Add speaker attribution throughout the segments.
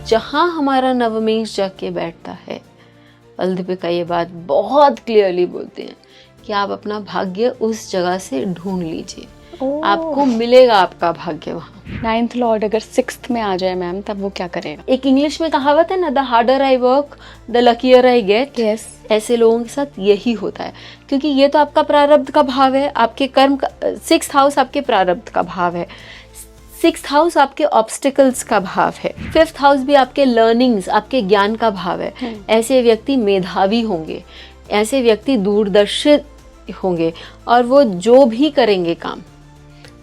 Speaker 1: जहाँ हमारा नवमेश जाके बैठता है, फलदीपिका ये बात बहुत क्लियरली बोलते हैं कि आप अपना भाग्य उस जगह से ढूंढ लीजिए, आपको मिलेगा आपका भाग्य वहाँ।
Speaker 2: 9th लॉर्ड अगर 6th में आ जाए मैम, तब वो क्या करेगा?
Speaker 1: एक इंग्लिश में कहावत है ना, the harder I work the luckier I get.
Speaker 2: Yes,
Speaker 1: ऐसे लोगों के साथ यही होता है, क्योंकि ये तो आपका प्रारब्ध का भाव है, आपके कर्म का 6th हाउस आपके प्रारब्ध का भाव है, 6th हाउस आपके ऑब्स्टिकल्स का भाव है, 5th हाउस भी आपके लर्निंग्स, आपके ज्ञान का भाव है। ऐसे व्यक्ति मेधावी होंगे, ऐसे व्यक्ति दूरदर्शी होंगे, और वो जो भी करेंगे काम,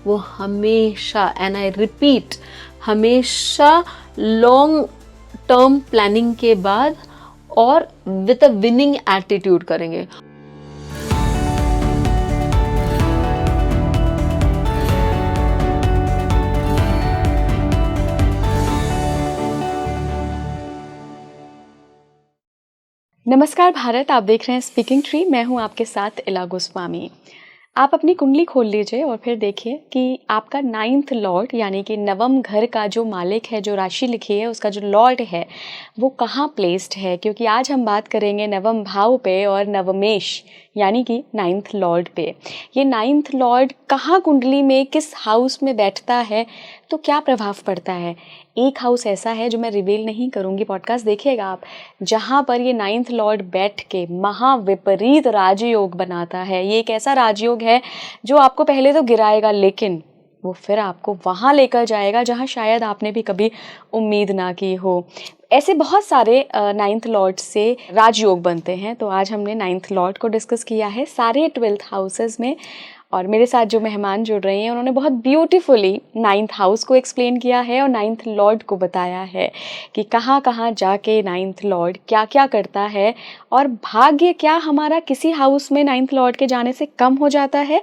Speaker 1: वो हमेशा, एंड आई रिपीट, हमेशा लॉन्ग टर्म प्लानिंग के बाद और विद अ विनिंग एटीट्यूड करेंगे।
Speaker 2: नमस्कार भारत, आप देख रहे हैं स्पीकिंग ट्री। मैं हूं आपके साथ इला गोस्वामी। आप अपनी कुंडली खोल लीजिए और फिर देखिए कि आपका 9th लॉर्ड यानी कि नवम घर का जो मालिक है, जो राशि लिखी है उसका जो लॉर्ड है, वो कहाँ प्लेस्ड है। क्योंकि आज हम बात करेंगे नवम भाव पे और नवमेश यानी कि 9th लॉर्ड पे। ये 9th लॉर्ड कहाँ कुंडली में, किस हाउस में बैठता है, तो क्या प्रभाव पड़ता है। एक हाउस ऐसा है जो मैं रिवील नहीं करूंगी, पॉडकास्ट देखिएगा आप, जहाँ पर ये 9th लॉर्ड बैठ के महाविपरीत राजयोग बनाता है। ये एक ऐसा राजयोग है जो आपको पहले तो गिराएगा, लेकिन वो फिर आपको वहाँ लेकर जाएगा जहाँ शायद आपने भी कभी उम्मीद ना की हो। ऐसे बहुत सारे 9th लॉर्ड से राजयोग बनते हैं। तो आज हमने 9th लॉर्ड को डिस्कस किया है सारे 12th हाउसेस में, और मेरे साथ जो मेहमान जुड़ रहे हैं उन्होंने बहुत ब्यूटीफुली 9th हाउस को एक्सप्लेन किया है और 9th लॉर्ड को बताया है कि कहाँ कहाँ जाके 9th लॉर्ड क्या क्या करता है, और भाग्य क्या हमारा किसी हाउस में 9th लॉर्ड के जाने से कम हो जाता है।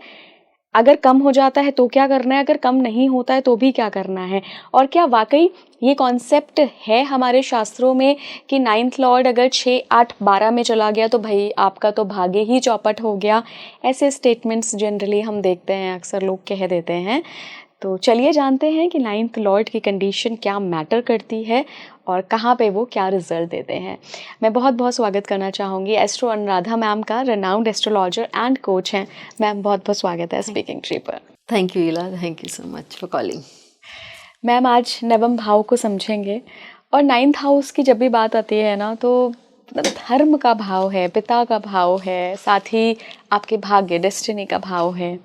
Speaker 2: अगर कम हो जाता है तो क्या करना है, अगर कम नहीं होता है तो भी क्या करना है, और क्या वाकई ये कॉन्सेप्ट है हमारे शास्त्रों में कि 9th लॉर्ड अगर 6, 8, 12 में चला गया तो भाई आपका तो भाग्य ही चौपट हो गया। ऐसे स्टेटमेंट्स जनरली हम देखते हैं, अक्सर लोग कह देते हैं। तो चलिए जानते हैं कि 9th लॉर्ड की कंडीशन क्या मैटर करती है और कहाँ पे वो क्या रिजल्ट देते हैं। मैं बहुत बहुत स्वागत करना चाहूँगी एस्ट्रो अनुराधा मैम का, रेनाउंड एस्ट्रोलॉजर एंड कोच हैं। मैम बहुत बहुत स्वागत है स्पीकिंग ट्री पर।
Speaker 1: थैंक यू इला, thank you so much for calling.
Speaker 2: Ma'am आज नवम भाव को समझेंगे, और 9th हाउस की जब भी बात आती है ना, तो धर्म का भाव है, पिता का भाव है, साथ ही आपके भाग्य, डेस्टिनी का भाव है।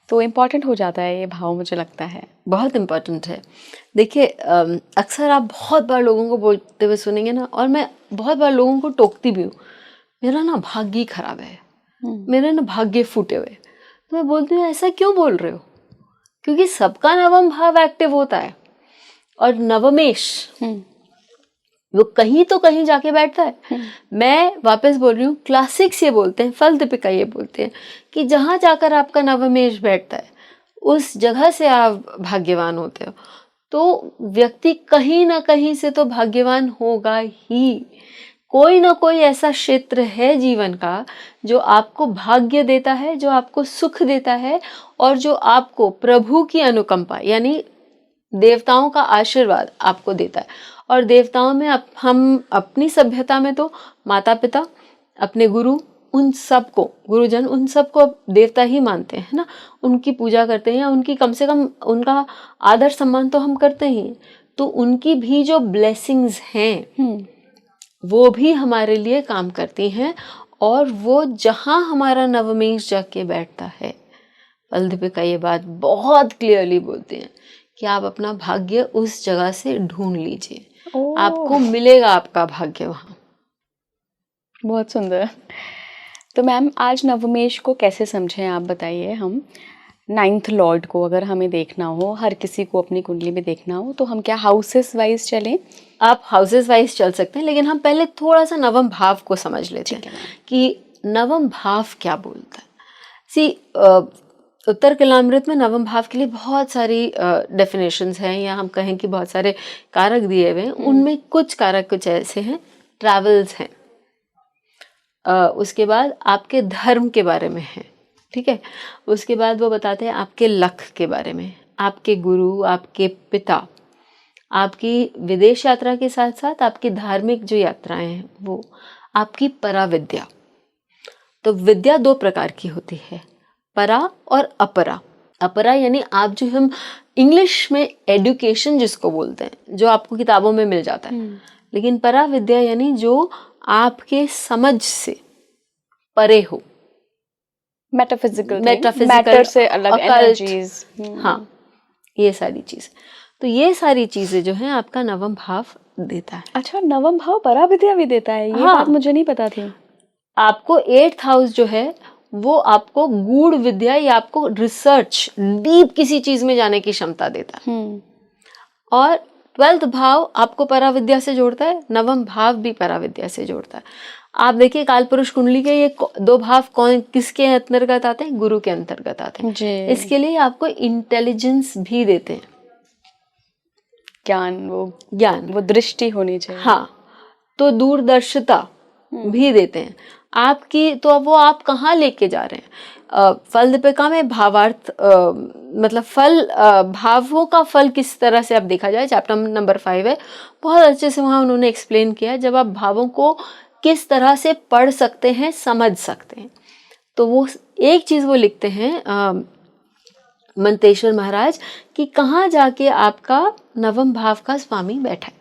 Speaker 2: तो इम्पॉर्टेंट हो जाता है ये भाव, मुझे लगता है
Speaker 1: बहुत इम्पॉर्टेंट है। देखिए, अक्सर आप बहुत बार लोगों को बोलते हुए सुनेंगे ना, और मैं बहुत बार लोगों को टोकती भी हूँ, मेरा ना भाग्य खराब है, मेरे ना भाग्य फूटे हुए। तो मैं बोलती हूँ ऐसा क्यों बोल रहे हो, क्योंकि सबका नवम भाव एक्टिव होता है, और नवमेश वो कहीं तो कहीं जाके बैठता है। मैं वापस बोल रही हूँ, क्लासिक्स ये बोलते हैं, फलदीपिका ये बोलते हैं कि जहाँ जाकर आपका नवमेश बैठता है उस जगह से आप भाग्यवान होते हो। तो व्यक्ति कहीं ना कहीं से तो भाग्यवान होगा ही। कोई ना कोई ऐसा क्षेत्र है जीवन का जो आपको भाग्य देता है, जो आपको सुख देता है, और जो आपको प्रभु की अनुकंपा यानी देवताओं का आशीर्वाद आपको देता है। और देवताओं में हम अपनी सभ्यता में तो माता पिता, अपने गुरु, उन सबको, गुरुजन, उन सबको देवता ही मानते हैं ना, उनकी पूजा करते हैं, या उनकी कम से कम उनका आदर सम्मान तो हम करते ही। तो उनकी भी जो ब्लेसिंग्स हैं वो भी हमारे लिए काम करती हैं, और वो जहाँ हमारा नवमेश जाके बैठता है, फलदीपिका ये बात बहुत क्लियरली बोलते हैं कि आप अपना भाग्य उस जगह से ढूंढ लीजिए, आपको मिलेगा आपका भाग्य वहाँ।
Speaker 2: बहुत सुंदर। तो मैम आज नवमेश को कैसे समझें, आप बताइए। हम 9th लॉर्ड को अगर हमें देखना हो, हर किसी को अपनी कुंडली में देखना हो, तो हम क्या हाउसेस वाइज चलें?
Speaker 1: आप हाउसेस वाइज चल सकते हैं, लेकिन हम पहले थोड़ा सा नवम भाव को समझ लेते हैं कि नवम भाव क्या बोलता है। उत्तर कलामृत में नवम भाव के लिए बहुत सारी डेफिनेशंस हैं, या हम कहें कि बहुत सारे कारक दिए हुए हैं। उनमें कुछ कारक कुछ ऐसे हैं, ट्रैवल्स हैं, उसके बाद आपके धर्म के बारे में है, ठीक है। उसके बाद वो बताते हैं आपके लक के बारे में, आपके गुरु, आपके पिता, आपकी विदेश यात्रा के साथ साथ आपकी धार्मिक जो यात्राएं हैं वो, आपकी पराविद्या। तो विद्या दो प्रकार की होती है, परा और अपरा। अपरा यानी आप जो हम इंग्लिश में एजुकेशन जिसको बोलते हैं, जो आपको किताबों में मिल जाता है, लेकिन परा विद्या यानी जो आपके समझ से परे हो,
Speaker 2: मेटाफिजिकल
Speaker 1: मैटर
Speaker 2: से अलग एनर्जीज।
Speaker 1: हाँ, ये सारी चीज। तो ये सारी चीजें जो हैं आपका नवम भाव देता है।
Speaker 2: अच्छा, नवम भाव पराविद्या भी देता है, ये
Speaker 1: हाँ,
Speaker 2: बात मुझे नहीं पता थी।
Speaker 1: आपको 8th हाउस जो है वो आपको गूढ़ विद्या या आपको रिसर्च, डीप किसी चीज में जाने की क्षमता देता है। और 12th भाव आपको पराविद्या से जोड़ता है, नवम भाव भी पराविद्या से जोड़ता है। आप देखिए काल पुरुष कुंडली के ये दो भाव कौन किसके अंतर्गत आते हैं? गुरु के अंतर्गत आते हैं
Speaker 2: जी।
Speaker 1: इसके लिए आपको इंटेलिजेंस भी देते हैं,
Speaker 2: ज्ञान, वो दृष्टि होनी चाहिए।
Speaker 1: हाँ, तो दूरदर्शिता भी देते हैं आपकी। तो अब वो आप कहाँ लेके जा रहे हैं? फल दीपिका में भावार्थ, मतलब फल, भावों का फल किस तरह से आप देखा जाए, चैप्टर नंबर 5 है, बहुत अच्छे से वहाँ उन्होंने एक्सप्लेन किया है। जब आप भावों को किस तरह से पढ़ सकते हैं, समझ सकते हैं, तो वो एक चीज वो लिखते हैं मंतेश्वर महाराज कि कहाँ जाके आपका नवम भाव का स्वामी बैठा है,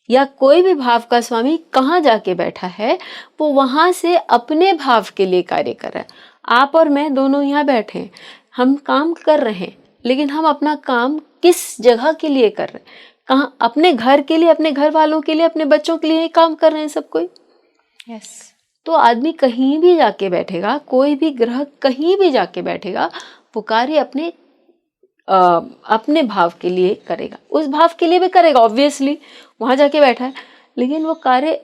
Speaker 1: या कोई भी भाव का स्वामी कहाँ जाके बैठा है, वो वहां से अपने भाव के लिए कार्य कर रहा है। आप और मैं दोनों यहाँ बैठे हैं, हम काम कर रहे हैं, लेकिन हम अपना काम किस जगह के लिए कर रहे हैं? कहाँ? अपने घर के लिए, अपने घर वालों के लिए, अपने बच्चों के लिए काम कर रहे हैं सब कोई।
Speaker 2: यस।
Speaker 1: तो आदमी कहीं भी जाके बैठेगा, कोई भी ग्रह कहीं भी जाके बैठेगा, वो कार्य अपने भाव के लिए करेगा, उस भाव के लिए भी करेगा, ऑब्वियसली वहां जाके बैठा है, लेकिन वो कार्य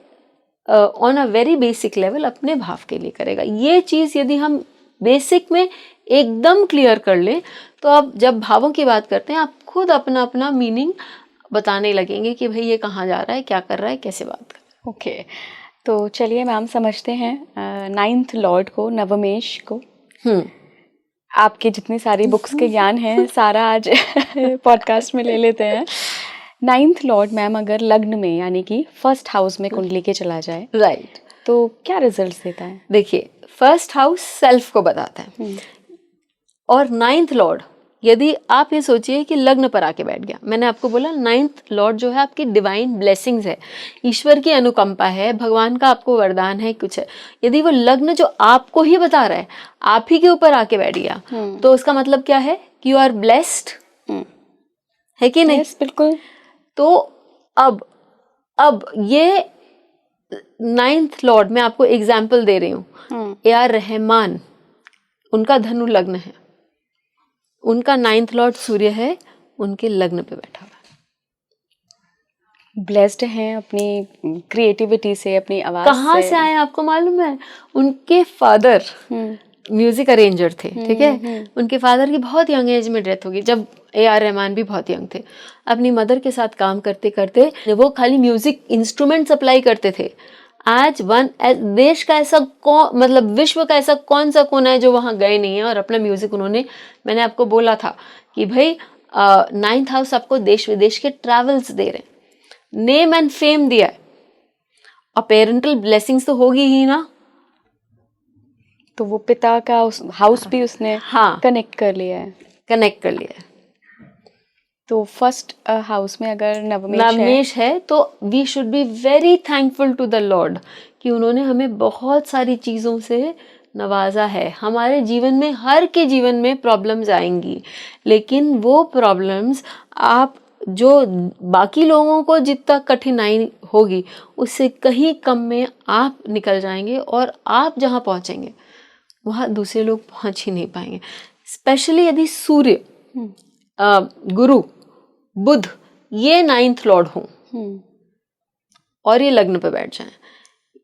Speaker 1: on a very basic level अपने भाव के लिए करेगा। ये चीज यदि हम बेसिक में एकदम क्लियर कर ले, तो आप जब भावों की बात करते हैं, आप खुद अपना अपना मीनिंग बताने लगेंगे कि भाई ये कहाँ जा रहा है, क्या कर रहा है, कैसे बात कर रहा है।
Speaker 2: ओके, तो चलिए मैम समझते हैं 9th लॉर्ड को, नवमेश को। आपकी जितनी सारी बुक्स के ज्ञान हैं सारा आज पॉडकास्ट में ले लेते हैं। 9th लॉर्ड मैम अगर लग्न में यानी कि फर्स्ट हाउस में कुंडली के चला जाए,
Speaker 1: राइट,
Speaker 2: तो क्या रिजल्ट्स देता है?
Speaker 1: देखिए, फर्स्ट हाउस सेल्फ को बताता है, और 9th लॉर्ड यदि आप ये सोचिए कि लग्न पर आके बैठ गया, मैंने आपको बोला 9th लॉर्ड जो है आपकी डिवाइन ब्लेसिंग्स है, ईश्वर की अनुकंपा है, भगवान का आपको वरदान है, कुछ है। यदि वो लग्न जो आपको ही बता रहा है आप ही के ऊपर आके बैठ गया, तो उसका मतलब क्या है कि यू आर ब्लेस्ड, है कि नहीं?
Speaker 2: yes, बिल्कुल।
Speaker 1: तो अब ये 9th लॉर्ड, मैं आपको एग्जाम्पल दे रही हूँ, AR रहमान, उनका धनु लग्न है, उनका 9th लॉर्ड सूर्य है, उनके लग्न पे बैठा हुआ है।
Speaker 2: ब्लेस्ड हैं अपनी क्रिएटिविटी से, अपनी आवाज
Speaker 1: कहाँ से आए आपको मालूम है? उनके फादर म्यूजिक अरेंजर थे, ठीक है? उनके फादर की बहुत यंग एज में डेथ होगी, जब AR रहमान भी बहुत यंग थे। अपनी मदर के साथ काम करते करते वो खाली म्यूजिक इंस्ट्रूमेंट सप्लाई करते थे। आज देश का ऐसा मतलब विश्व का ऐसा कौन सा कोना है जो वहां गए नहीं है और अपना म्यूजिक उन्होंने, मैंने आपको बोला था कि भाई 9th हाउस आपको देश विदेश के ट्रैवल्स दे रहे हैं, नेम एंड फेम दिया है, और पेरेंटल ब्लेसिंग्स तो होगी ही ना।
Speaker 2: तो वो पिता का उस हाउस भी उसने कनेक्ट कर लिया है। तो फर्स्ट हाउस में अगर नवमेश
Speaker 1: है तो we should be very thankful to the lord कि उन्होंने हमें बहुत सारी चीज़ों से नवाजा है। हमारे जीवन में, हर के जीवन में प्रॉब्लम्स आएंगी, लेकिन वो प्रॉब्लम्स आप जो बाकी लोगों को जितना कठिनाई होगी उससे कहीं कम में आप निकल जाएंगे, और आप जहाँ पहुँचेंगे वहाँ दूसरे लोग पहुँच ही नहीं पाएंगे। स्पेशली यदि सूर्य, गुरु, बुध ये 9th लॉर्ड हो और ये लग्न पे बैठ जाए,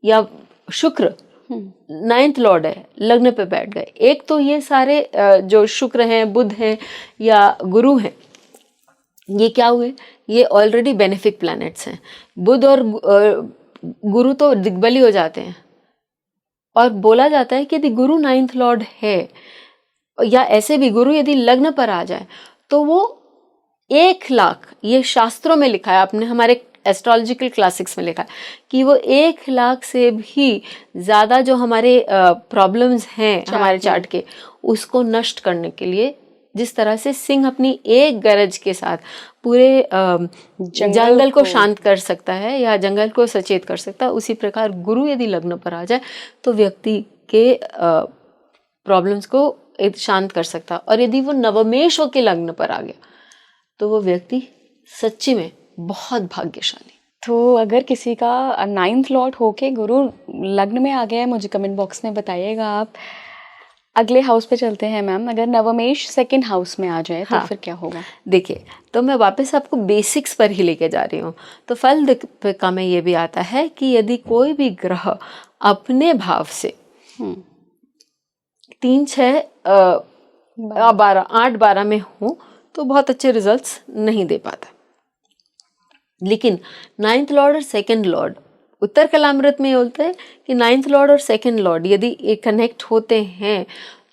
Speaker 1: या शुक्र 9th लॉर्ड है, लग्न पे बैठ गए। एक तो ये सारे जो शुक्र हैं, बुध हैं या गुरु हैं, ये क्या हुए? ये ऑलरेडी बेनिफिक प्लैनेट्स हैं। बुध और गुरु तो दिग्बली हो जाते हैं, और बोला जाता है कि यदि गुरु 9th लॉर्ड है, या ऐसे भी गुरु यदि लग्न पर आ जाए, तो वो 1,00,000, ये शास्त्रों में लिखा है, आपने हमारे एस्ट्रोलॉजिकल क्लासिक्स में लिखा है कि वो 1,00,000 से भी ज़्यादा जो हमारे प्रॉब्लम्स हैं हमारे चार्ट के, उसको नष्ट करने के लिए, जिस तरह से सिंह अपनी एक गरज के साथ पूरे जंगल को शांत कर सकता है या जंगल को सचेत कर सकता है, उसी प्रकार गुरु यदि लग्न पर आ जाए तो व्यक्ति के प्रॉब्लम्स को शांत कर सकता है। और यदि वो नवमेश के लग्न पर आ गया तो वो व्यक्ति सच्ची में बहुत भाग्यशाली।
Speaker 2: तो अगर किसी का 9th लॉर्ड होके गुरु लग्न में आ गया है, मुझे कमेंट बॉक्स में बताइएगा आप। अगले हाउस पे चलते हैं मैम। अगर नवमेश 2nd हाउस में आ जाए तो फिर क्या होगा?
Speaker 1: देखिए, तो मैं वापस आपको बेसिक्स पर ही लेके जा रही हूँ। तो फल का में ये भी आता है कि यदि कोई भी ग्रह अपने भाव से 3, 6, 12, 8, 12 में हो तो बहुत अच्छे रिजल्ट्स नहीं दे पाता। लेकिन 9th लॉर्ड और 2nd लॉर्ड, उत्तर कलामृत में बोलते हैं कि 9th लॉर्ड और 2nd लॉर्ड यदि कनेक्ट होते हैं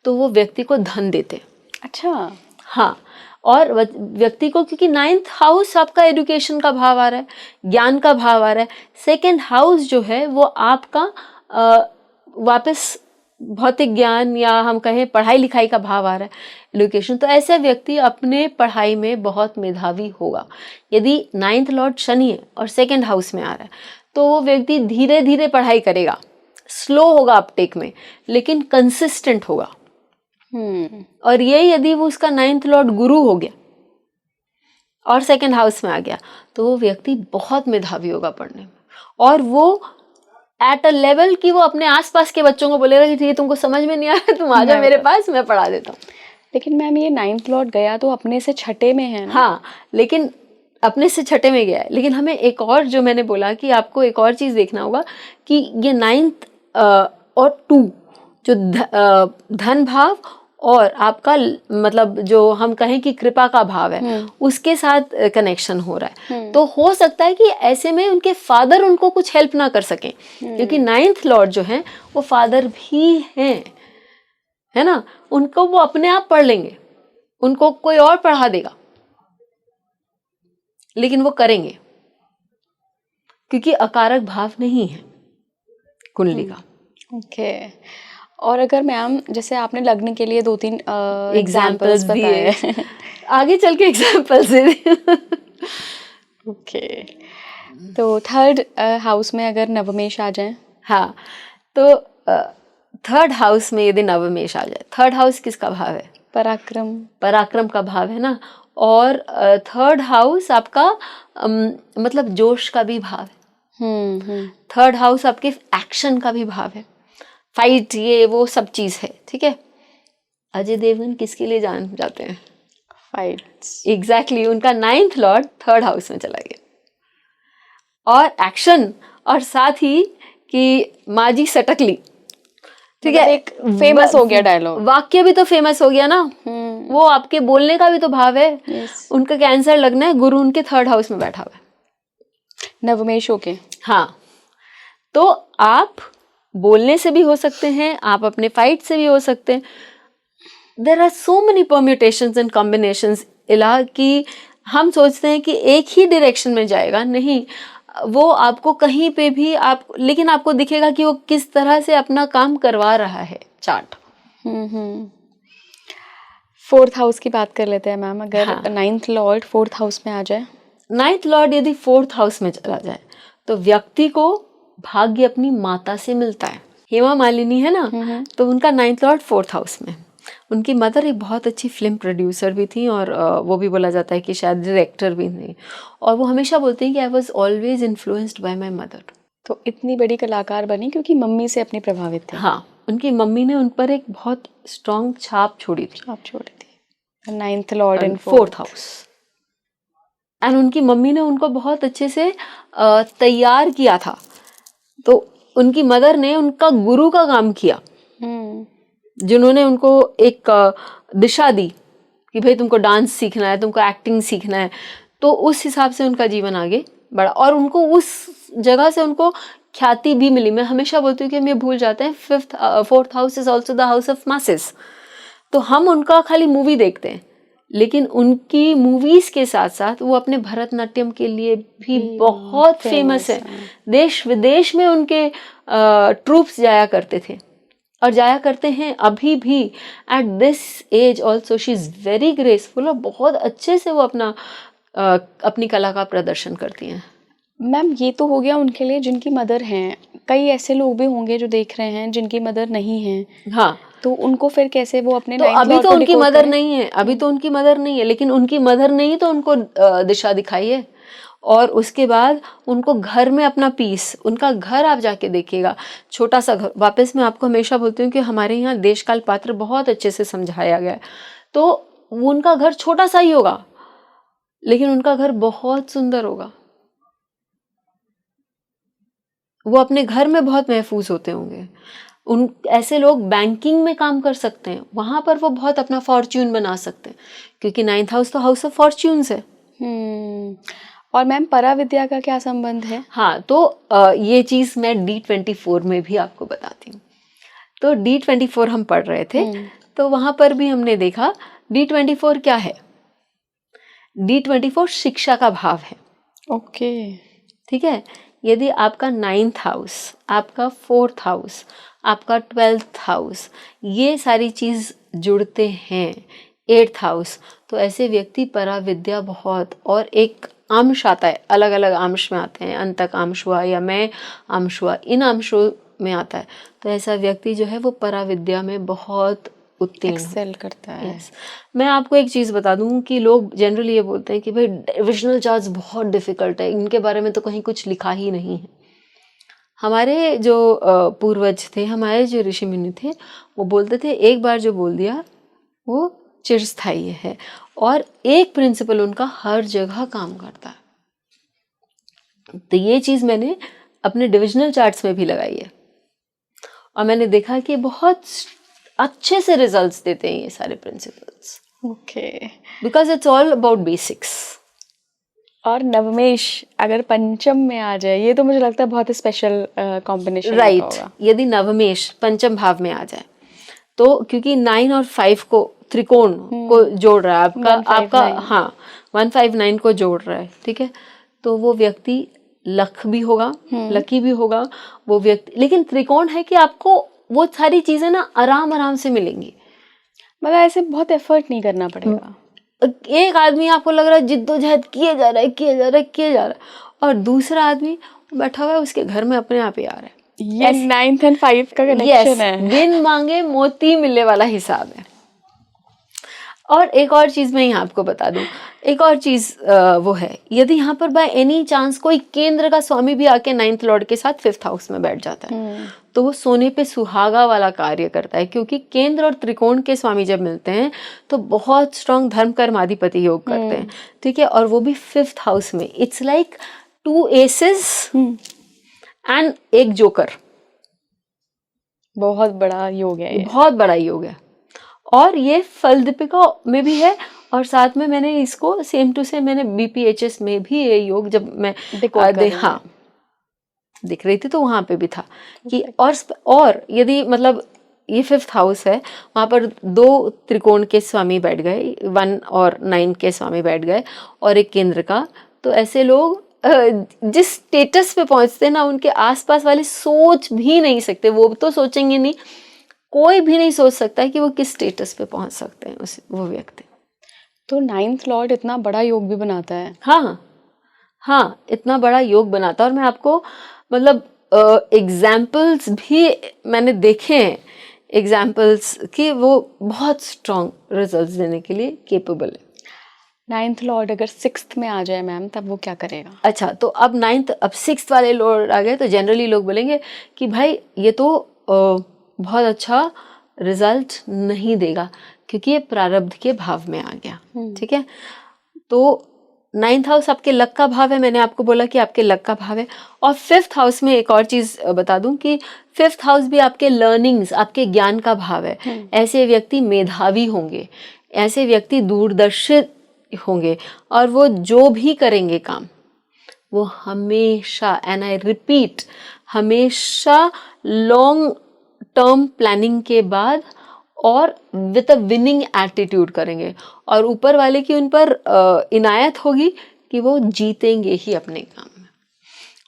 Speaker 1: तो वो व्यक्ति को धन देते हैं।
Speaker 2: अच्छा,
Speaker 1: हाँ, और व्यक्ति को, क्योंकि 9th हाउस आपका एजुकेशन का भाव आ रहा है, ज्ञान का भाव आ रहा है। 2nd हाउस जो है वो आपका वापस भौतिक ज्ञान या हम कहें पढ़ाई लिखाई का भाव आ रहा है, एजुकेशन। तो ऐसे व्यक्ति अपने पढ़ाई में बहुत मेधावी होगा। यदि 9th लॉर्ड शनि है और 2nd हाउस में आ रहा है तो वो व्यक्ति धीरे धीरे पढ़ाई करेगा, स्लो होगा अपटेक में, लेकिन कंसिस्टेंट होगा। और ये यदि वो उसका 9th लॉर्ड गुरु हो गया और 2nd हाउस में आ गया तो वो व्यक्ति बहुत मेधावी होगा पढ़ने में, और वो एट अ लेवल कि वो अपने आसपास के बच्चों को बोलेगा कि ठीक, तुमको समझ में नहीं आ रहा, तुम आ जाओ मेरे पास, मैं पढ़ा देता हूँ।
Speaker 2: लेकिन मैम ये 9th लॉर्ड गया तो अपने से 6ठे में है ना?
Speaker 1: हाँ, लेकिन अपने से 6ठे में गया है। लेकिन हमें एक और, जो मैंने बोला कि आपको एक और चीज देखना होगा कि ये 9th और 2 जो धन भाव और आपका मतलब जो हम कहें कि कृपा का भाव है, उसके साथ कनेक्शन हो रहा है। तो हो सकता है कि ऐसे में उनके फादर उनको कुछ हेल्प ना कर सकें, क्योंकि 9th लॉर्ड जो है वो फादर भी हैं, है ना। उनको वो अपने आप पढ़ लेंगे, उनको कोई और पढ़ा देगा, लेकिन वो करेंगे क्योंकि अकारक भाव नहीं है कुंडली का।
Speaker 2: ओके। और अगर मैम जैसे आपने लग्न के लिए 2-3 एग्जाम्पल्स
Speaker 1: दिए, आगे चल के एग्जाम्पल्स दे।
Speaker 2: ओके, तो 3rd हाउस में अगर नवमेश आ जाए?
Speaker 1: हाँ, तो 3rd हाउस में यदि नवमेश आ जाए, 3rd हाउस किसका भाव है?
Speaker 2: पराक्रम।
Speaker 1: पराक्रम का भाव है ना। और 3rd हाउस आपका मतलब जोश का भी भाव है। 3rd हाउस आपके एक्शन का भी भाव है, फाइट, ये वो सब चीज है, ठीक है। अजय देवगन किसके लिए जान जाते हैं?
Speaker 2: फाइट्स।
Speaker 1: एग्जैक्टली, उनका 9th लॉर्ड 3rd हाउस में चला गया, और एक्शन, और साथ ही कि माजी सटकली, ठीक है,
Speaker 2: एक फेमस हो गया डायलॉग,
Speaker 1: वाक्य भी तो फेमस हो गया ना। वो आपके बोलने का भी तो भाव है। उनका कैंसर लगना है, गुरु उनके 3rd हाउस में बैठा हुआ है,
Speaker 2: नवमेश होके।
Speaker 1: हाँ, तो आप बोलने से भी हो सकते हैं, आप अपने फाइट से भी हो सकते हैं। There are so many permutations and combinations इला कि हम सोचते हैं कि एक ही डायरेक्शन में जाएगा, नहीं, वो आपको कहीं पे भी आप, लेकिन आपको दिखेगा कि वो किस तरह से अपना काम करवा रहा है चार्ट।
Speaker 2: 4th हाउस की बात कर लेते हैं मैम। अगर 9th लॉर्ड 4th हाउस में आ जाए?
Speaker 1: 9th लॉर्ड यदि 4th हाउस में चला जाए तो व्यक्ति को भाग्य अपनी माता से मिलता है। हेमा मालिनी है ना, तो उनका 9th लॉर्ड 4th हाउस में। उनकी मदर एक बहुत अच्छी फिल्म प्रोड्यूसर भी थी, और वो भी बोला जाता है कि शायद डायरेक्टर भी थी, और वो हमेशा बोलती हैं कि I was always influenced by my mother.
Speaker 2: तो इतनी बड़ी कलाकार बनी क्योंकि मम्मी से अपने प्रभावित थे।
Speaker 1: हाँ, उनकी मम्मी ने उन पर एक बहुत स्ट्रॉन्ग छाप छोड़ी थी।
Speaker 2: 9th lord in
Speaker 1: 4th house, and उनकी मम्मी ने उनको बहुत अच्छे से तैयार किया था। तो उनकी मदर ने उनका गुरु का काम किया, जिन्होंने उनको एक दिशा दी कि भाई तुमको डांस सीखना है, तुमको एक्टिंग सीखना है। तो उस हिसाब से उनका जीवन आगे बढ़ा, और उनको उस जगह से उनको ख्याति भी मिली। मैं हमेशा बोलती हूँ कि हम ये भूल जाते हैं 4th house is also the house of masses. तो हम उनका खाली मूवी देखते हैं, लेकिन उनकी मूवीज के साथ साथ वो अपने भरतनाट्यम के लिए भी बहुत फेमस है। देश विदेश में उनके ट्रूप्स जाया करते थे और जाया करते हैं अभी भी। At this age also she is very graceful और बहुत अच्छे से वो अपनी कला का प्रदर्शन करती हैं।
Speaker 2: मैम ये तो हो गया उनके लिए जिनकी मदर हैं, कई ऐसे लोग भी होंगे जो देख रहे हैं जिनकी मदर नहीं है।
Speaker 1: हाँ,
Speaker 2: तो उनको फिर कैसे वो अपने
Speaker 1: तो अभी तो उनकी मदर नहीं है, अभी तो उनकी मदर नहीं है, लेकिन उनकी मदर नहीं तो उनको दिशा दिखाई है। और उसके बाद उनको घर में अपना पीस, उनका घर आप जाके देखिएगा, छोटा सा घर। वापस मैं आपको हमेशा बोलती हूँ कि हमारे यहाँ देश काल पात्र बहुत अच्छे से समझाया गया है। तो उनका घर छोटा सा ही होगा लेकिन उनका घर बहुत सुंदर होगा। वो अपने घर में बहुत महफूज होते होंगे। उन ऐसे लोग बैंकिंग में काम कर सकते हैं, वहां पर वो बहुत अपना फॉर्च्यून बना सकते हैं क्योंकि 9th हाउस तो हाउस ऑफ फॉर्च्यून्स है।
Speaker 2: और मैम पराविद्या का क्या संबंध है?
Speaker 1: हाँ, तो ये चीज मैं D24 में भी आपको बताती हूँ। तो D24 हम पढ़ रहे थे तो वहां पर भी हमने देखा D24 क्या है। D24 शिक्षा का भाव है।
Speaker 2: ओके,
Speaker 1: ठीक है। यदि आपका 9th हाउस, आपका 4th हाउस, आपका 12th हाउस, ये सारी चीज जुड़ते हैं, 8th हाउस, तो ऐसे व्यक्ति पराविद्या बहुत, और एक अंश आता है, अलग अलग अंश में आते हैं, अंतक अंश हुआ या मैं अंश हुआ, इन अंशों में आता है, तो ऐसा व्यक्ति जो है वो पराविद्या में बहुत उत्तीर्ण
Speaker 2: एक्सेल करता है।
Speaker 1: yes. मैं आपको एक चीज़ बता दूं कि लोग जनरली ये बोलते हैं कि भाई डिविजनल चार्ट्स बहुत डिफिकल्ट है, इनके बारे में तो कहीं कुछ लिखा ही नहीं है। हमारे जो पूर्वज थे, हमारे जो ऋषि मुनि थे, वो बोलते थे एक बार जो बोल दिया वो चिरस्थायी है, और एक प्रिंसिपल उनका हर जगह काम करता है। तो ये चीज़ मैंने अपने डिविजनल चार्ट्स में भी लगाई है और मैंने देखा कि बहुत अच्छे से रिजल्ट्स देते हैं ये सारे principles.
Speaker 2: Okay,
Speaker 1: because it's all about basics.
Speaker 2: और नवमेश अगर पंचम में आ जाए, ये तो मुझे लगता है बहुत स्पेशल कॉम्बिनेशन
Speaker 1: राइट। यदि नवमेश पंचम भाव में आ जाए तो क्योंकि 9 और 5 को त्रिकोण को जोड़ रहा है आपका 159 को जोड़ रहा है, ठीक है। तो वो व्यक्ति लक भी होगा, लकी भी होगा वो व्यक्ति, लेकिन त्रिकोण है कि आपको वो सारी चीजें ना आराम आराम से मिलेंगी,
Speaker 2: मतलब ऐसे बहुत एफर्ट नहीं करना पड़ेगा।
Speaker 1: एक आदमी आपको लग रहा है जिद्दोजहद किए जा रहा है, और दूसरा आदमी बैठा हुआ है उसके घर में अपने आप ही आ रहा है।
Speaker 2: ये 9th and 5 का कनेक्शन है।
Speaker 1: बिन मांगे मोती मिलने वाला हिसाब है। और एक और चीज मैं यहाँ आपको बता दूं, एक और चीज वो है, यदि यहाँ पर बाय एनी चांस कोई केंद्र का स्वामी भी आके 9th लॉर्ड के साथ 5th हाउस में बैठ जाता है तो वो सोने पे सुहागा वाला कार्य करता है, क्योंकि केंद्र और त्रिकोण के स्वामी जब मिलते हैं तो बहुत स्ट्रॉन्ग धर्म कर्माधिपति योग करते हैं, ठीक है। और वो भी 5th हाउस में। इट्स लाइक 2 एसेस एंड एक जोकर।
Speaker 2: बहुत बड़ा योग है ये।
Speaker 1: बहुत बड़ा योग है। और ये फल दीपिका में भी है, और साथ में मैंने इसको सेम टू सेम मैंने BPHS में भी ये योग जब मैं दिख रही थी तो वहां पे भी था कि और यदि मतलब ये 5th हाउस है, वहां पर 2 त्रिकोण के स्वामी बैठ गए, 1 और 9 के स्वामी बैठ गए और एक केंद्र का, तो ऐसे लोग जिस स्टेटस पे पहुंचते हैं ना, उनके आसपास वाले सोच भी नहीं सकते, वो तो सोचेंगे नहीं, कोई भी नहीं सोच सकता है कि वो किस स्टेटस पे पहुंच सकते हैं वो व्यक्ति।
Speaker 2: तो 9th लॉर्ड इतना बड़ा योग भी बनाता है।
Speaker 1: हाँ, इतना बड़ा योग बनाता है। और मैं आपको मतलब एग्जाम्पल्स भी मैंने देखे हैं, एग्जाम्पल्स कि वो बहुत स्ट्रॉन्ग रिजल्ट्स देने के लिए केपेबल है।
Speaker 2: 9th लॉर्ड अगर 6th में आ जाए मैम, तब वो क्या करेगा?
Speaker 1: अच्छा, तो अब 6th वाले लॉर्ड आ गए तो जनरली लोग बोलेंगे कि भाई ये तो बहुत अच्छा रिजल्ट नहीं देगा क्योंकि ये प्रारब्ध के भाव में आ गया, ठीक है। तो 9th हाउस आपके लक का भाव है, मैंने आपको बोला कि आपके लक का भाव है। और 5th हाउस में एक और चीज बता दूं कि 5th हाउस भी आपके लर्निंग्स, आपके ज्ञान का भाव है। ऐसे व्यक्ति मेधावी होंगे, ऐसे व्यक्ति दूरदर्शी होंगे, और वो जो भी करेंगे काम, वो हमेशा, एंड आई रिपीट, हमेशा लॉन्ग टर्म प्लानिंग के बाद और विद अ विनिंग एटीट्यूड करेंगे, और ऊपर वाले की उन पर इनायत होगी कि वो जीतेंगे ही अपने काम में।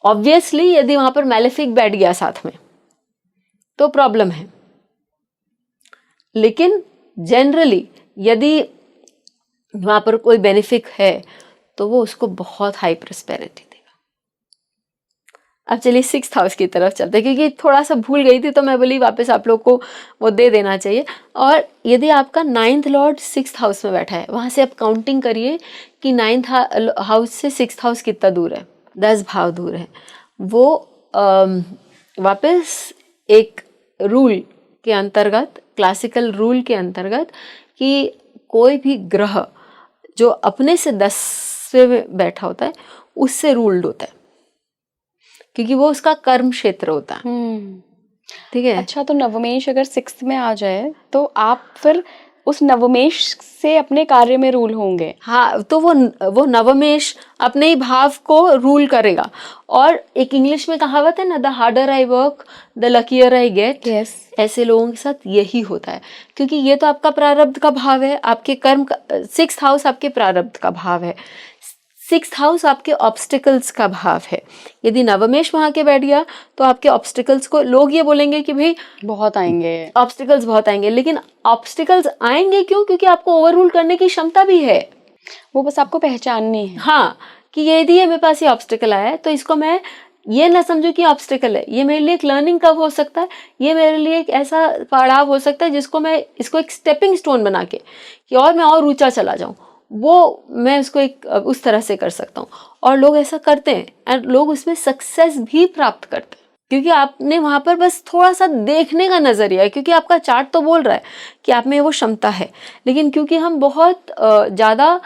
Speaker 1: ऑब्वियसली यदि वहां पर मैलेफिक बैठ गया साथ में तो प्रॉब्लम है, लेकिन जनरली यदि वहां पर कोई बेनिफिक है तो वो उसको बहुत हाई प्रॉस्पेरिटी देगा। अब चलिए 6th हाउस की तरफ चलते हैं, क्योंकि थोड़ा सा भूल गई थी तो मैं बोली वापस आप लोग को वो दे देना चाहिए। और यदि आपका 9th लॉर्ड 6th हाउस में बैठा है, वहां से आप काउंटिंग करिए कि 9th हाउस से 6th हाउस कितना दूर है, 10 भाव दूर है। वो वापस एक रूल के अंतर्गत, क्लासिकल रूल के अंतर्गत, कि कोई भी ग्रह जो अपने से 10वें में बैठा होता है उससे रूल्ड होता है, क्योंकि वो उसका कर्म क्षेत्र होता है। ठीक है।
Speaker 2: अच्छा, तो नवमेश अगर 6th में आ जाए तो आप फिर उस नवमेश से अपने कार्य में रूल होंगे।
Speaker 1: हाँ, तो वो नवमेश अपने ही भाव को रूल करेगा। और एक इंग्लिश में कहावत है ना, the harder I work the luckier I get.
Speaker 2: Yes,
Speaker 1: ऐसे लोगों के साथ यही होता है, क्योंकि ये तो आपका प्रारब्ध का भाव है, आपके कर्म का। 6th हाउस आपके प्रारब्ध का भाव है, 6th हाउस आपके ऑब्स्टिकल्स का भाव है। यदि नवमेश वहां के बैठ गया तो आपके ऑब्स्टिकल्स को लोग ये बोलेंगे कि भाई
Speaker 2: बहुत आएंगे,
Speaker 1: ऑब्स्टिकल्स बहुत आएंगे। लेकिन ऑब्स्टिकल्स आएंगे क्यों? क्योंकि आपको ओवररूल करने की क्षमता भी है।
Speaker 2: वो बस आपको पहचाननी है।
Speaker 1: हाँ, कि यदि ये मेरे पास ये ऑब्स्टिकल आया है तो इसको मैं ये ना समझू कि ऑब्स्टिकल है, ये मेरे लिए एक लर्निंग कर्व हो सकता है, ये मेरे लिए एक ऐसा पड़ाव हो सकता है जिसको मैं इसको एक स्टेपिंग स्टोन बना के कि और मैं और ऊंचा चला जाऊं, वो मैं उसको एक उस तरह से कर सकता हूँ। और लोग ऐसा करते हैं और लोग उसमें सक्सेस भी प्राप्त करते हैं, क्योंकि आपने वहां पर बस थोड़ा सा देखने का नजरिया है, क्योंकि आपका चार्ट तो बोल रहा है कि आप में वो क्षमता है। लेकिन क्योंकि हम बहुत ज्यादा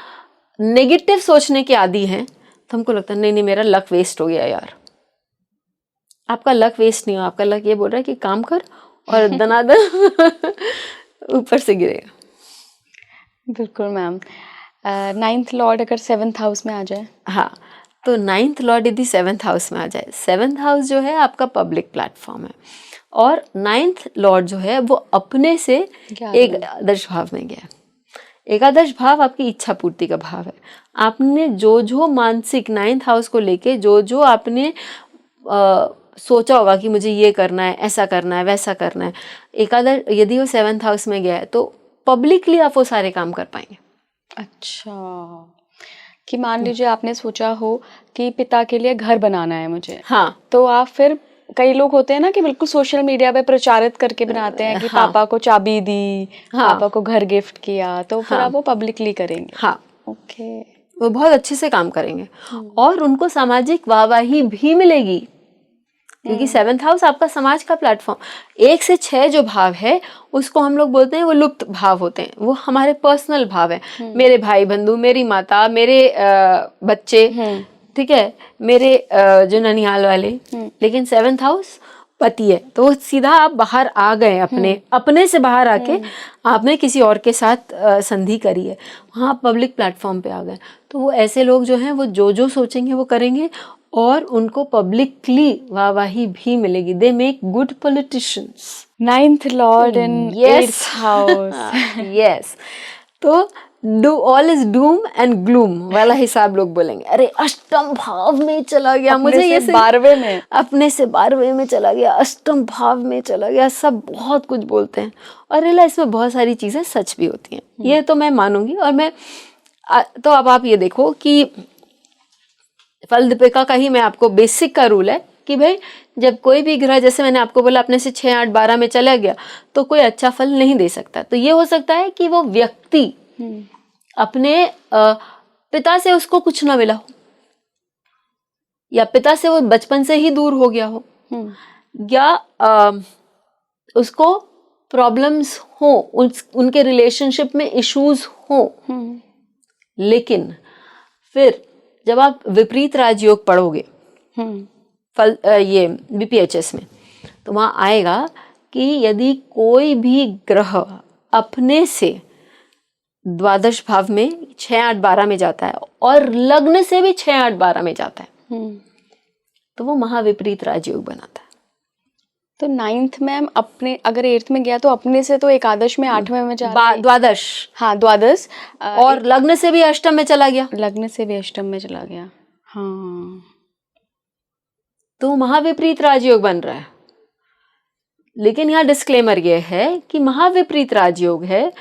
Speaker 1: नेगेटिव सोचने के आदी हैं तो हमको लगता है नहीं नहीं मेरा लक वेस्ट हो गया यार। आपका लक वेस्ट नहीं हो, आपका लक ये बोल रहा है कि काम कर और दनादन ऊपर से गिरेगा।
Speaker 2: बिल्कुल मैम। 9th लॉर्ड अगर 7th हाउस में आ जाए?
Speaker 1: हाँ, तो 9th लॉर्ड यदि 7th हाउस में आ जाए, 7th हाउस जो है आपका पब्लिक प्लेटफॉर्म है, और 9th लॉर्ड जो है वो अपने से एकादश भाव में गया है। एकादश भाव आपकी इच्छा पूर्ति का भाव है। आपने जो मानसिक 9th हाउस को लेके जो आपने सोचा होगा कि मुझे ये करना है, ऐसा करना है, वैसा करना है, एकादश यदि वो 7th हाउस में गया है तो पब्लिकली आप वो सारे काम कर पाएंगे।
Speaker 2: अच्छा, कि मान लीजिए आपने सोचा हो कि पिता के लिए घर बनाना है मुझे,
Speaker 1: हाँ,
Speaker 2: तो आप फिर, कई लोग होते हैं ना कि बिल्कुल सोशल मीडिया पे प्रचारित करके बनाते हैं कि
Speaker 1: हाँ,
Speaker 2: पापा को चाबी दी,
Speaker 1: हाँ,
Speaker 2: पापा को घर गिफ्ट किया, तो फिर
Speaker 1: हाँ,
Speaker 2: आप वो पब्लिकली करेंगे?
Speaker 1: हाँ,
Speaker 2: ओके।
Speaker 1: वो बहुत अच्छे से काम करेंगे और उनको सामाजिक वाहवाही भी मिलेगी, क्योंकि 7th हाउस आपका समाज का प्लेटफॉर्म। 1 से 6 जो भाव है उसको हम लोग बोलते हैं वो लुप्त भाव होते हैं, वो हमारे पर्सनल भाव है। मेरे भाई बंधु, मेरी माता, मेरे बच्चे, ठीक है, मेरे जो ननिहाल वाले। लेकिन 7th हाउस पति है, तो वो सीधा आप बाहर आ गए, अपने से बाहर आके आपने किसी और के साथ संधि करी है, वहाँ पब्लिक प्लेटफॉर्म पे आ गए। तो वो ऐसे लोग जो हैं वो जो सोचेंगे वो करेंगे और उनको पब्लिकली वाहवाही भी मिलेगी। They make good politicians.
Speaker 2: 9th lord in 8th house.
Speaker 1: Yes, तो do all is doom and gloom वाला हिसाब लोग बोलेंगे, अरे अष्टम भाव में चला गया, मुझे ये
Speaker 2: 12वें में,
Speaker 1: अपने से 12वें में चला गया, अष्टम भाव में चला गया, सब बहुत कुछ बोलते हैं। और रिला इसमें बहुत सारी चीजें सच भी होती हैं, ये तो मैं मानूंगी। और मैं तो अब आप ये देखो कि फल दीपिका का ही मैं आपको बेसिक का रूल है कि भाई जब कोई भी ग्रह, जैसे मैंने आपको बोला, अपने से 6, 8, 12 में चला गया तो कोई अच्छा फल नहीं दे सकता। तो ये हो सकता है कि वो व्यक्ति अपने पिता से उसको कुछ ना मिला हो, या पिता से वो बचपन से ही दूर हो गया हो, या उसको प्रॉब्लम्स हो, उनके रिलेशनशिप में इश्यूज हो। लेकिन फिर जब आप विपरीत राजयोग पढ़ोगे ये BPHS में, तो वहां आएगा कि यदि कोई भी ग्रह अपने से द्वादश भाव में 6, 8, 12 में जाता है और लग्न से भी 6, 8, 12 में जाता है, तो वो महाविपरीत राजयोग बनाता है।
Speaker 2: तो 9th मैम अपने अगर 8th में गया तो अपने से तो एकादश में 8वें में जा रहा है।
Speaker 1: द्वादश।
Speaker 2: हाँ, द्वादश।
Speaker 1: और लग्न से भी अष्टम में चला गया।
Speaker 2: लग्न से भी अष्टम में चला गया। हाँ,
Speaker 1: तो महाविपरीत राजयोग बन रहा है। लेकिन यहाँ डिस्क्लेमर ये है कि महाविपरीत राजयोग है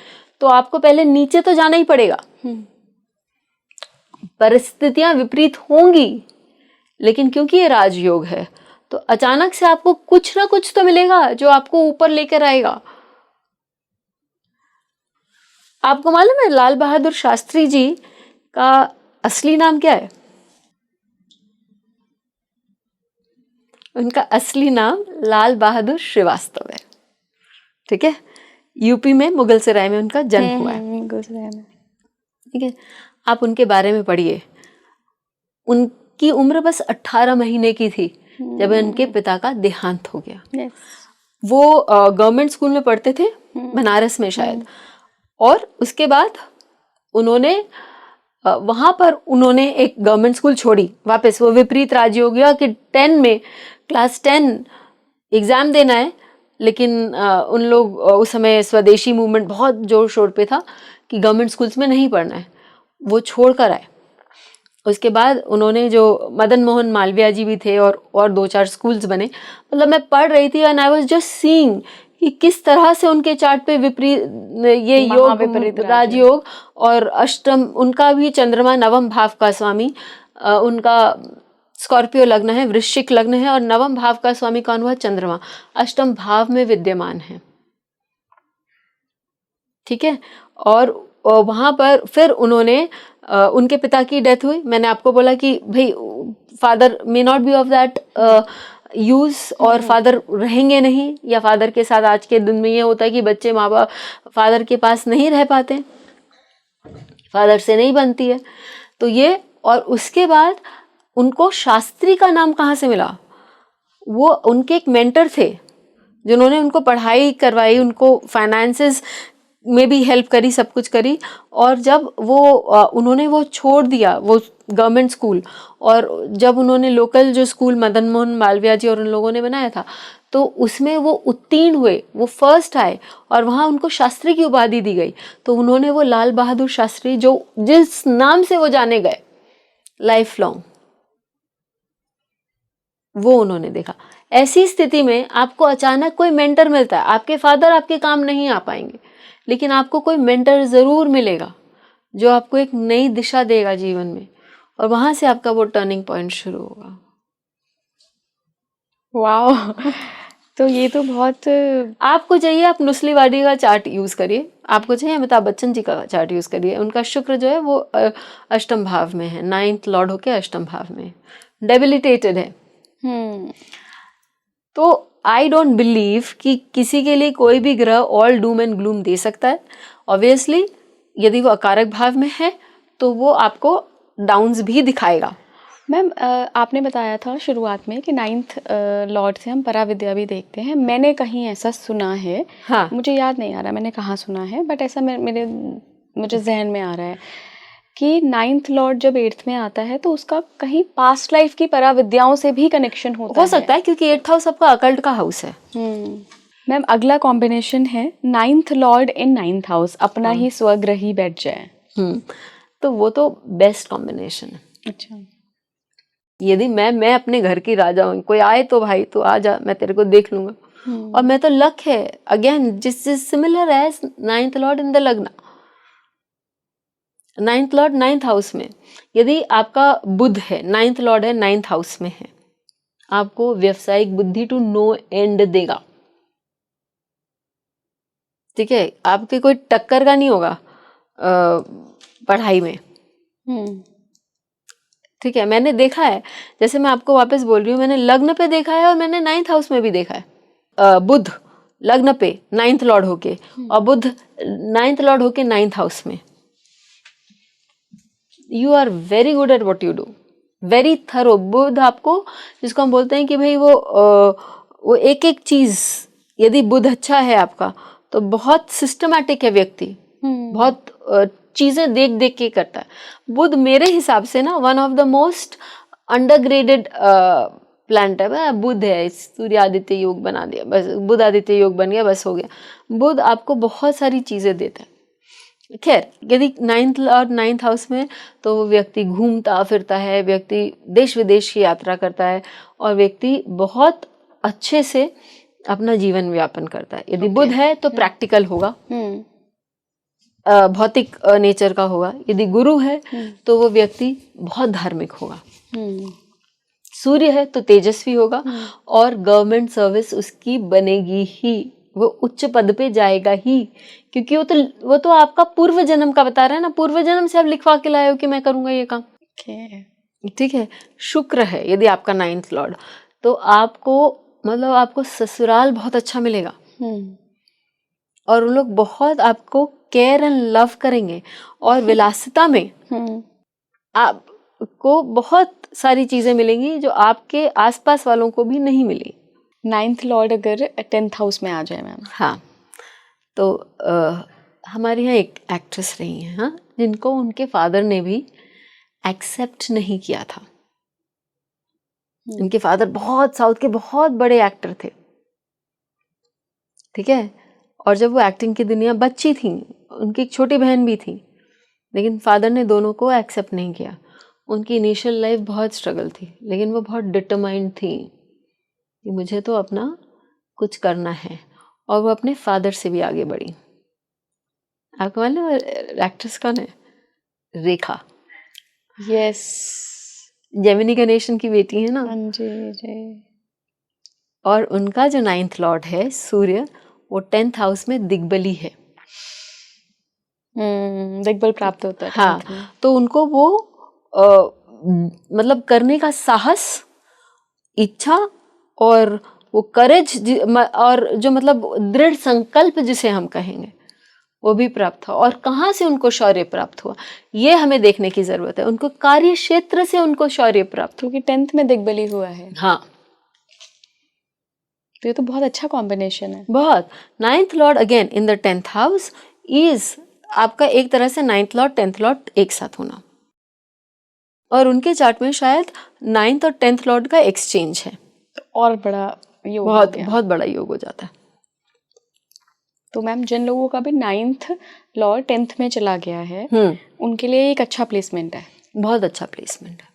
Speaker 1: तो आपको पहले नीचे तो जाना ही पड़ेगा। परिस्थितियां विपरीत होंगी, लेकिन क्योंकि ये राजयोग है तो अचानक से आपको कुछ ना कुछ तो मिलेगा जो आपको ऊपर लेकर आएगा। आपको मालूम है लाल बहादुर शास्त्री जी का असली नाम क्या है? उनका असली नाम लाल बहादुर श्रीवास्तव है। ठीक है, यूपी में मुगलसराय में उनका जन्म हुआ है।
Speaker 2: मुगलसराय में।
Speaker 1: ठीक है, आप उनके बारे में पढ़िए। उनकी उम्र बस 18 महीने की थी जब उनके पिता का देहांत हो गया। वो गवर्नमेंट स्कूल में पढ़ते थे, बनारस में शायद। और उसके बाद उन्होंने वहां पर उन्होंने एक गवर्नमेंट स्कूल छोड़ी वापस। वो विपरीत राजयोग गया कि 10 में क्लास 10 एग्जाम देना है, लेकिन उन लोग उस समय स्वदेशी मूवमेंट बहुत जोर शोर पे था कि गवर्नमेंट स्कूल्स में नहीं पढ़ना है, वो छोड़ कर आए। उसके बाद उन्होंने जो मदन मोहन मालवीय जी भी थे और 2-4 स्कूल्स बने। मतलब मैं पढ़ रही थी and I was just seeing कि किस तरह से उनके चार्ट पे विपरीत ये योग राजयोग और अष्टम, उनका भी चंद्रमा नवम भाव का स्वामी, उनका स्कॉर्पियो लग्न है, वृश्चिक लग्न है और नवम भाव का स्वामी कौन हुआ? चंद्रमा अष्टम भाव में विद्यमान है। ठीक है, और वहां पर फिर उन्होंने उनके पिता की डेथ हुई। मैंने आपको बोला कि भाई father may not be of that use, और फादर रहेंगे नहीं, या फादर के साथ आज के दिन में ये होता है कि बच्चे माँ बाप फादर के पास नहीं रह पाते, फादर से नहीं बनती है। तो ये, और उसके बाद उनको शास्त्री का नाम कहाँ से मिला? वो उनके एक मेंटर थे जिन्होंने उनको पढ़ाई करवाई, उनको फाइनेंसेस में भी हेल्प करी, सब कुछ करी। और जब वो उन्होंने वो छोड़ दिया वो गवर्नमेंट स्कूल, और जब उन्होंने लोकल जो स्कूल मदन मोहन मालवीय जी और उन लोगों ने बनाया था, तो उसमें वो उत्तीर्ण हुए, वो फर्स्ट आए और वहाँ उनको शास्त्री की उपाधि दी गई। तो उन्होंने वो लाल बहादुर शास्त्री, जो जिस नाम से वो जाने गए लाइफ लॉन्ग, वो उन्होंने देखा। ऐसी स्थिति में आपको अचानक कोई मेंटर मिलता है। आपके फादर आपके काम नहीं आ पाएंगे, लेकिन आपको कोई मेंटर जरूर मिलेगा जो आपको एक नई दिशा देगा जीवन में, और वहां से आपका वो टर्निंग पॉइंट शुरू होगा।
Speaker 2: वाह, तो ये तो बहुत,
Speaker 1: आपको चाहिए आप नुस्लीवाडी का चार्ट यूज करिए, आपको चाहिए अमिताभ बच्चन जी का चार्ट यूज करिए। उनका शुक्र जो है वो अष्टम भाव में है, 9th लॉर्ड होके अष्टम भाव में डेबिलिटेटेड है। तो आई डोंट बिलीव कि किसी के लिए कोई भी ग्रह ऑल डूम एंड ग्लूम दे सकता है। ऑब्वियसली यदि वो अकारक भाव में है तो वो आपको डाउन्स भी दिखाएगा।
Speaker 2: मैम आपने बताया था शुरुआत में कि 9th लॉर्ड से हम पराविद्या भी देखते हैं। मैंने कहीं ऐसा सुना है,
Speaker 1: हाँ,
Speaker 2: मुझे याद नहीं आ रहा मैंने कहाँ सुना है, बट ऐसा मुझे जहन में आ रहा है कि 9th लॉर्ड जब 8th में आता है तो उसका कहीं पास्ट लाइफ की पराविद्याओं से भी कनेक्शन होता
Speaker 1: हो सकता है, क्योंकि 8th हाउस आपका अकल्ट का हाउस है।
Speaker 2: मैम अगला कॉम्बिनेशन है 9th लॉर्ड इन 9th हाउस, अपना ही स्वग्रह ही बैठ जाए।
Speaker 1: तो वो तो बेस्ट कॉम्बिनेशन है।
Speaker 2: अच्छा,
Speaker 1: यदि मैं अपने घर की राजा हूँ, कोई आए तो भाई तो आ जा, मैं तेरे को देख लूंगा। और मैं तो लक है अगेन जिस similar age 9th lord in the लग्न, 9th लॉर्ड 9th हाउस में। यदि आपका बुध है, 9th लॉर्ड है 9th हाउस में है, आपको व्यवसायिक बुद्धि टू नो एंड देगा। ठीक है, आपके कोई टक्कर का नहीं होगा पढ़ाई में। ठीक है, मैंने देखा है, जैसे मैं आपको वापस बोल रही हूँ, मैंने लग्न पे देखा है और मैंने 9th हाउस में भी देखा है। बुध लग्न पे 9th लॉर्ड होके और बुध 9th लॉर्ड होके 9th हाउस में, you are very good at what you do, very thorough. Budh आपको, जिसको हम बोलते हैं कि भाई वो एक एक चीज, यदि बुध अच्छा है आपका तो बहुत सिस्टमैटिक है व्यक्ति, बहुत चीजें देख देख के करता है। बुध मेरे हिसाब से ना one of the most underrated planet है, बुध है, सूर्य आदित्य योग बना दिया, बस बुध आदित्य योग बन गया, बस हो गया। बुध आपको बहुत सारी चीजें देता है। खैर, यदि 9th और 9th हाउस में, तो वो व्यक्ति घूमता फिरता है, व्यक्ति देश विदेश की यात्रा करता है, और व्यक्ति बहुत अच्छे से अपना जीवन व्यापन करता है। यदि बुध है तो प्रैक्टिकल होगा, भौतिक नेचर का होगा। यदि गुरु है तो वो व्यक्ति बहुत धार्मिक होगा। सूर्य है तो तेजस्वी होगा, और गवर्नमेंट सर्विस उसकी बनेगी ही, वो उच्च पद पे जाएगा ही, क्योंकि वो तो आपका पूर्व जन्म का बता रहा है ना, पूर्व जन्म से आप लिखवा के लाए हो कि मैं करूंगा ये काम। ठीक है। शुक्र है यदि आपका 9th लॉर्ड, तो आपको मतलब आपको ससुराल बहुत अच्छा मिलेगा, और उन लोग बहुत आपको केयर एंड लव करेंगे, और विलासिता में आपको बहुत सारी चीजें मिलेंगी जो आपके आसपास वालों को भी नहीं मिली।
Speaker 2: 9th लॉर्ड अगर 10th हाउस में आ जाए मैम।
Speaker 1: हाँ, तो हमारे यहाँ एक एक्ट्रेस रही हैं, हाँ, जिनको उनके फादर ने भी एक्सेप्ट नहीं किया था। उनके फादर बहुत साउथ के बहुत बड़े एक्टर थे, ठीक है, और जब वो एक्टिंग की दुनिया बच्ची थी, उनकी एक छोटी बहन भी थी, लेकिन फादर ने दोनों को एक्सेप्ट नहीं किया। उनकी इनिशियल लाइफ बहुत स्ट्रगल थी, लेकिन वो बहुत डिटरमाइंड थी कि मुझे तो अपना कुछ करना है, और वो अपने फादर से भी आगे बढ़ी। आपको मालूम है एक्ट्रेस कौन है? रेखा।
Speaker 2: यस,
Speaker 1: जेमिनी गणेशन की बेटी है ना।
Speaker 2: जी।
Speaker 1: और उनका जो 9th लॉर्ड है सूर्य, वो 10th हाउस में दिग्बली है।
Speaker 2: दिग्बल प्राप्त होता है।
Speaker 1: हाँ, तो उनको वो मतलब करने का साहस, इच्छा, और वो करेज, और जो मतलब दृढ़ संकल्प जिसे हम कहेंगे, वो भी प्राप्त हुआ। और कहाँ से उनको शौर्य प्राप्त हुआ, ये हमें देखने की जरूरत है। उनको कार्य क्षेत्र से उनको शौर्य प्राप्त,
Speaker 2: क्योंकि 10th में दिग्बली हुआ है।
Speaker 1: हाँ,
Speaker 2: तो ये तो बहुत अच्छा कॉम्बिनेशन है।
Speaker 1: बहुत। 9th Lord again in the 10th house is आपका एक तरह से 9th लॉर्ड 10th लॉर्ड एक साथ होना, और उनके चार्ट में शायद 9th और 10th लॉर्ड का एक्सचेंज है,
Speaker 2: और बड़ा योग,
Speaker 1: बहुत बड़ा योग हो जाता है।
Speaker 2: तो मैम, जिन लोगों का भी 9th लॉर्ड 10th में चला गया है, उनके लिए एक अच्छा प्लेसमेंट है।
Speaker 1: बहुत अच्छा प्लेसमेंट है,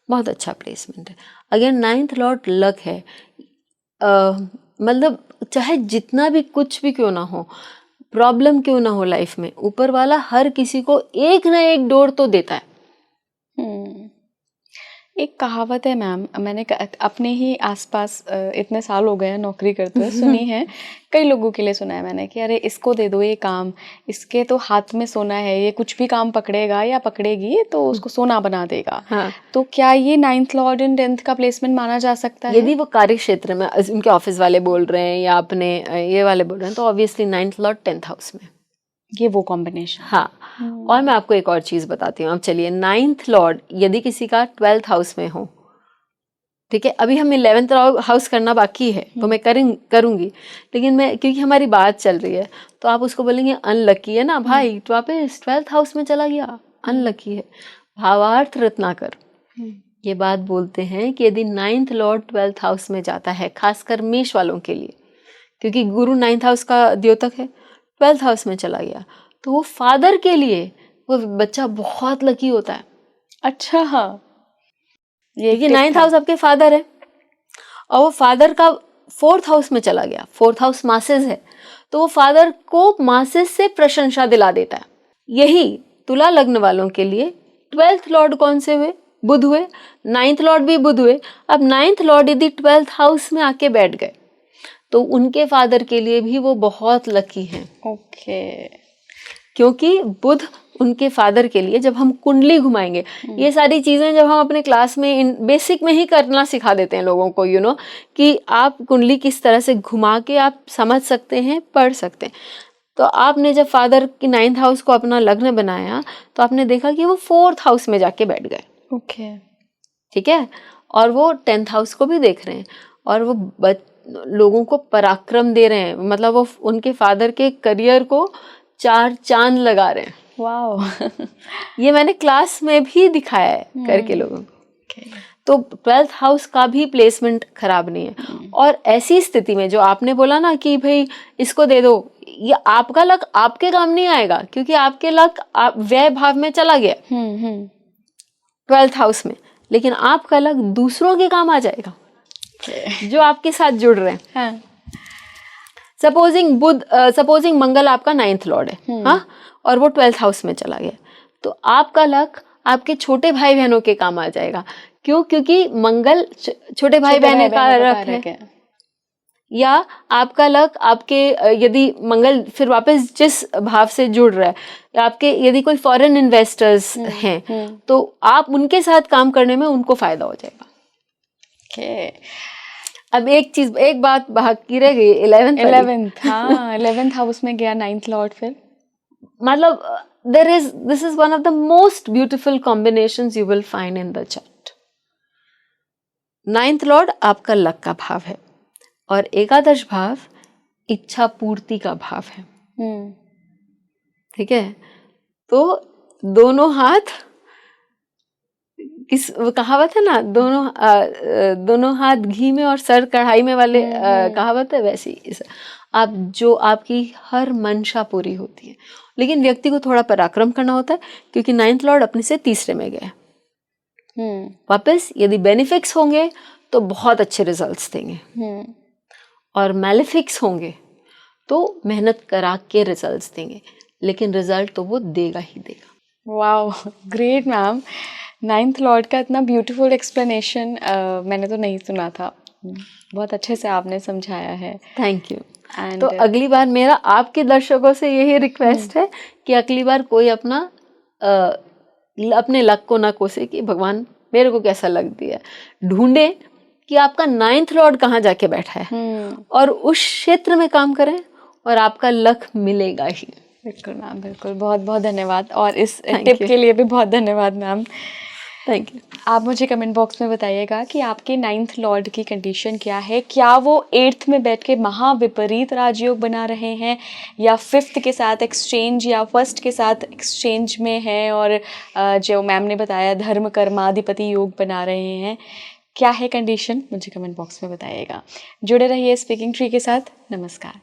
Speaker 1: बहुत अच्छा प्लेसमेंट है। अगेन 9th लॉर्ड लक है, मतलब चाहे जितना भी कुछ भी क्यों ना हो, प्रॉब्लम क्यों ना हो लाइफ में, ऊपर वाला हर किसी को एक ना एक डोर तो देता है।
Speaker 2: एक कहावत है मैम, मैंने अपने ही आसपास इतने साल हो गए हैं नौकरी करते हुए सुनी है, कई लोगों के लिए सुना है मैंने कि अरे इसको दे दो ये काम, इसके तो हाथ में सोना है, ये कुछ भी काम पकड़ेगा या पकड़ेगी तो उसको सोना बना देगा।
Speaker 1: हाँ।
Speaker 2: तो क्या ये 9th लॉर्ड इन 10th का प्लेसमेंट माना जा सकता है?
Speaker 1: यदि वो कार्य क्षेत्र में उनके ऑफिस वाले बोल रहे हैं या अपने ये वाले बोल रहे हैं, तो obviously 9th Lord 10th house में, ये
Speaker 2: वो कॉम्बिनेशन।
Speaker 1: हाँ। और मैं आपको एक और चीज बताती हूँ। अब चलिए, 9th लॉर्ड यदि किसी का 12th हाउस में हो, ठीक है, अभी हम 11th हाउस करना बाकी है, तो मैं करूंगी, लेकिन मैं, क्योंकि हमारी बात चल रही है, तो आप उसको बोलेंगे अनलकी है ना भाई, तो आप 12th हाउस में चला गया, अनलकी है। भावार्थ रत्नाकर ये बात बोलते हैं कि यदि 9th लॉर्ड 12th हाउस में जाता है, खासकर मेष वालों के लिए, क्योंकि गुरु 9th हाउस का द्योतक है, 12th हाउस में चला गया, तो वो फादर के लिए वो बच्चा बहुत लकी होता है।
Speaker 2: अच्छा, हाँ,
Speaker 1: ये 9th हाउस आपके फादर है, और वो फादर का 4th हाउस में चला गया, 4th हाउस मासेस है, तो वो फादर को मासेस से प्रशंसा दिला देता है। यही तुला लग्न वालों के लिए 12th लॉर्ड कौन से हुए? बुध हुए। 9th लॉर्ड भी बुध हुए। अब 9th लॉर्ड यदि 12th हाउस में आके बैठ गए, तो उनके फादर के लिए भी वो बहुत लकी हैं।
Speaker 2: ओके,
Speaker 1: क्योंकि बुध उनके फादर के लिए, जब हम कुंडली घुमाएंगे, ये सारी चीजें जब हम अपने क्लास में बेसिक में ही करना सिखा देते हैं लोगों को, कि आप कुंडली किस तरह से घुमा के आप समझ सकते हैं, पढ़ सकते हैं। तो आपने जब फादर की 9th हाउस को अपना लग्न बनाया, तो आपने देखा कि वो 4th हाउस में जाके बैठ गए।
Speaker 2: ओके,
Speaker 1: ठीक है, और वो 10th हाउस को भी देख रहे हैं, और वो लोगों को पराक्रम दे रहे हैं, मतलब वो उनके फादर के करियर को 4 चांद लगा रहे हैं।
Speaker 2: वाओ।
Speaker 1: ये मैंने क्लास में भी दिखाया है करके लोगों को। तो 12th हाउस का भी प्लेसमेंट खराब नहीं है। और ऐसी स्थिति में जो आपने बोला ना कि भाई इसको दे दो, ये आपका लक आपके काम नहीं आएगा, क्योंकि आपके लक व्यय भाव में चला गया 12th हाउस में, लेकिन आपका लक दूसरों के काम आ जाएगा जो आपके साथ जुड़ रहे हैं।
Speaker 2: हाँ।
Speaker 1: सपोजिंग मंगल आपका 9th लॉर्ड है, हाँ, और वो 12th हाउस में चला गया, तो आपका लक आपके छोटे भाई बहनों के काम आ जाएगा। क्यों? क्योंकि मंगल छोटे भाई बहनों का कारक है। या आपका लक आपके यदि मंगल फिर वापस जिस भाव से जुड़ रहा है, या आपके यदि कोई फॉरेन इन्वेस्टर्स हैं तो आप उनके साथ काम करने में उनको फायदा हो जाएगा। अब एक बात बाकी रह गई, 11th।
Speaker 2: हाँ, 11th हाउस में गया 9th लॉर्ड, फिर
Speaker 1: मतलब this is one of the most beautiful combinations you will find in the chart। 9th Lord आपका लक का भाव है और एकादश भाव इच्छा पूर्ति का भाव है। ठीक है, तो दोनों हाथ कहावत है ना, दोनों हाथ घी में और सर कढ़ाई में वाले कहावत है, वैसी आप जो आपकी हर मंशा पूरी होती है, लेकिन व्यक्ति को थोड़ा पराक्रम करना होता है, क्योंकि 9th लॉर्ड अपने से तीसरे में गया। वापस यदि बेनिफिक्स होंगे तो बहुत अच्छे रिजल्ट्स देंगे, और मैलेफिक्स होंगे तो मेहनत करा के रिजल्ट्स देंगे, लेकिन रिजल्ट तो वो देगा ही देगा।
Speaker 2: Wow, great ma'am. 9th Lord का इतना ब्यूटीफुल एक्सप्लेनेशन मैंने तो नहीं सुना था, बहुत अच्छे से आपने समझाया है।
Speaker 1: Thank you. तो अगली बार मेरा आपके दर्शकों से यही रिक्वेस्ट है कि अगली बार कोई अपने लक को ना कोसे कि भगवान मेरे को कैसा लग दिया, ढूंढे कि आपका 9th लॉर्ड कहाँ जाके बैठा है और उस क्षेत्र में काम करें और आपका लक मिलेगा ही।
Speaker 2: बिल्कुल मैम, बिल्कुल। बहुत बहुत धन्यवाद, और इस टिप के लिए भी बहुत धन्यवाद मैम।
Speaker 1: Thank you.
Speaker 2: आप मुझे कमेंट बॉक्स में बताइएगा कि आपके 9th लॉर्ड की कंडीशन क्या है, क्या वो 8th में बैठ के महाविपरीत राजयोग बना रहे हैं, या 5th के साथ एक्सचेंज, या 1st के साथ एक्सचेंज में है, और जो मैम ने बताया धर्म कर्माधिपति योग बना रहे हैं। क्या है कंडीशन, मुझे कमेंट बॉक्स में बताइएगा। जुड़े रहिए स्पीकिंग ट्री के साथ। नमस्कार।